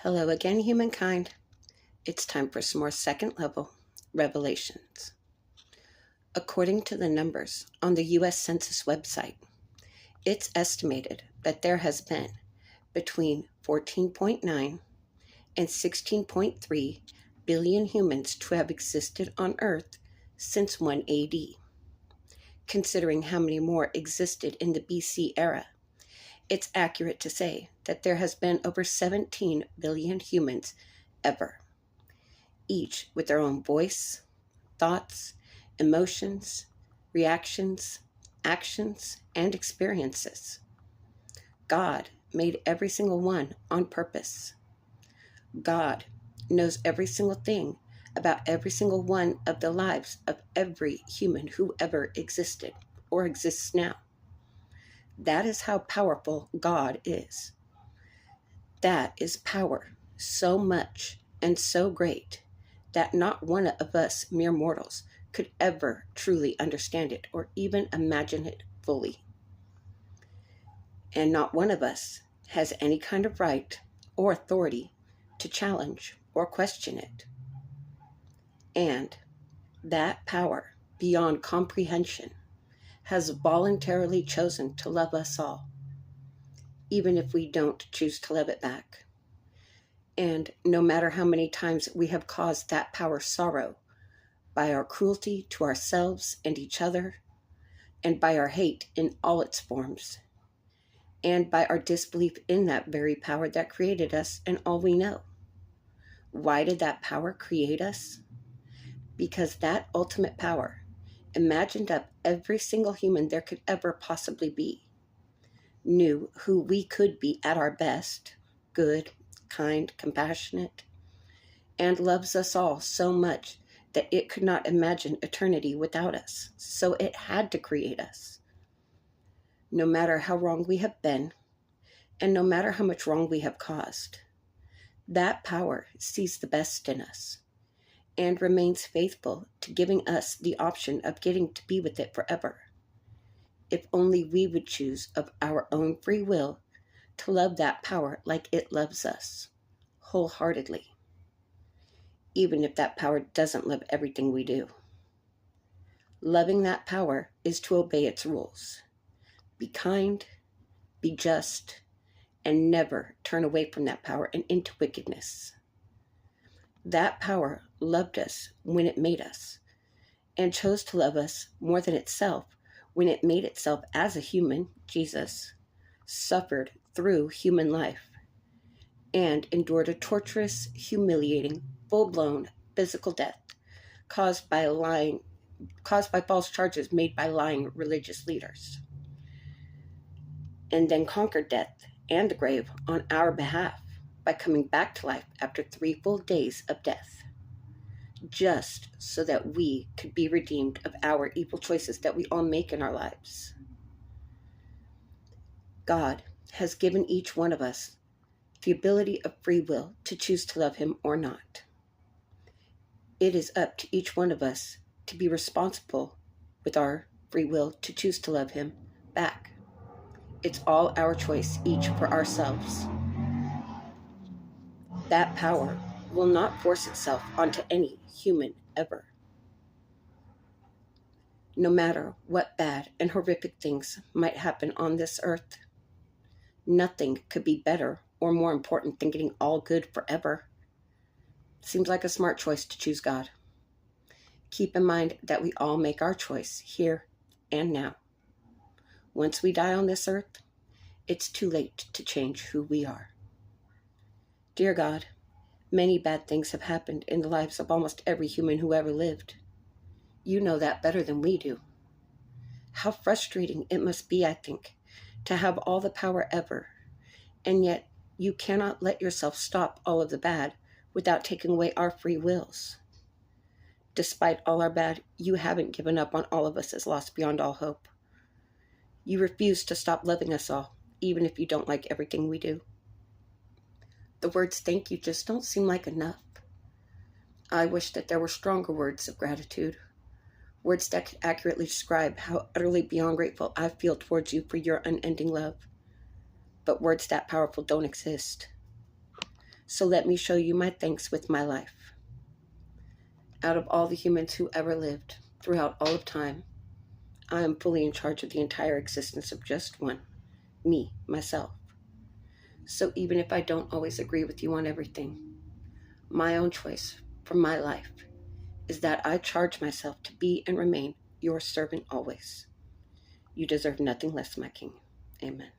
Hello again, humankind. It's time for some more second level revelations. According to the numbers on the U.S. Census website, it's estimated that there has been between 14.9 and 16.3 billion humans to have existed on Earth since 1 AD. Considering how many more existed in the BC era, it's accurate to say that there has been over 17 billion humans ever, each with their own voice, thoughts, emotions, reactions, actions, and experiences. God made every single one on purpose. God knows every single thing about every single one of the lives of every human who ever existed or exists now. That is how powerful God is. That is power so much and so great that not one of us mere mortals could ever truly understand it or even imagine it fully. And not one of us has any kind of right or authority to challenge or question it. And that power beyond comprehension has voluntarily chosen to love us all, even if we don't choose to love it back. And no matter how many times we have caused that power sorrow by our cruelty to ourselves and each other, and by our hate in all its forms, and by our disbelief in that very power that created us and all we know. Why did that power create us? Because that ultimate power imagined up every single human there could ever possibly be, knew who we could be at our best, good, kind, compassionate, and loves us all so much that it could not imagine eternity without us, so it had to create us. No matter how wrong we have been, and no matter how much wrong we have caused, that power sees the best in us and remains faithful to giving us the option of getting to be with it forever, if only we would choose of our own free will to love that power like it loves us, wholeheartedly, even if that power doesn't love everything we do. Loving that power is to obey its rules. Be kind, be just, and never turn away from that power and into wickedness. That power loved us when it made us, and chose to love us more than itself when it made itself as a human, Jesus, suffered through human life, and endured a torturous, humiliating, full-blown physical death caused by false charges made by lying religious leaders, and then conquered death and the grave on our behalf by coming back to life after 3 full days of death, just so that we could be redeemed of our evil choices that we all make in our lives. God has given each one of us the ability of free will to choose to love him or not. It is up to each one of us to be responsible with our free will to choose to love him back. It's all our choice, each for ourselves. That power will not force itself onto any human ever. No matter what bad and horrific things might happen on this earth, nothing could be better or more important than getting all good forever. Seems like a smart choice to choose God. Keep in mind that we all make our choice here and now. Once we die on this earth, it's too late to change who we are. Dear God, many bad things have happened in the lives of almost every human who ever lived. You know that better than we do. How frustrating it must be, I think, to have all the power ever, and yet you cannot let yourself stop all of the bad without taking away our free wills. Despite all our bad, you haven't given up on all of us as lost beyond all hope. You refuse to stop loving us all, even if you don't like everything we do. The words thank you just don't seem like enough. I wish that there were stronger words of gratitude, words that could accurately describe how utterly beyond grateful I feel towards you for your unending love. But words that powerful don't exist. So let me show you my thanks with my life. Out of all the humans who ever lived throughout all of time, I am fully in charge of the entire existence of just one, me, myself. So even if I don't always agree with you on everything, my own choice for my life is that I charge myself to be and remain your servant always. You deserve nothing less, my king. Amen.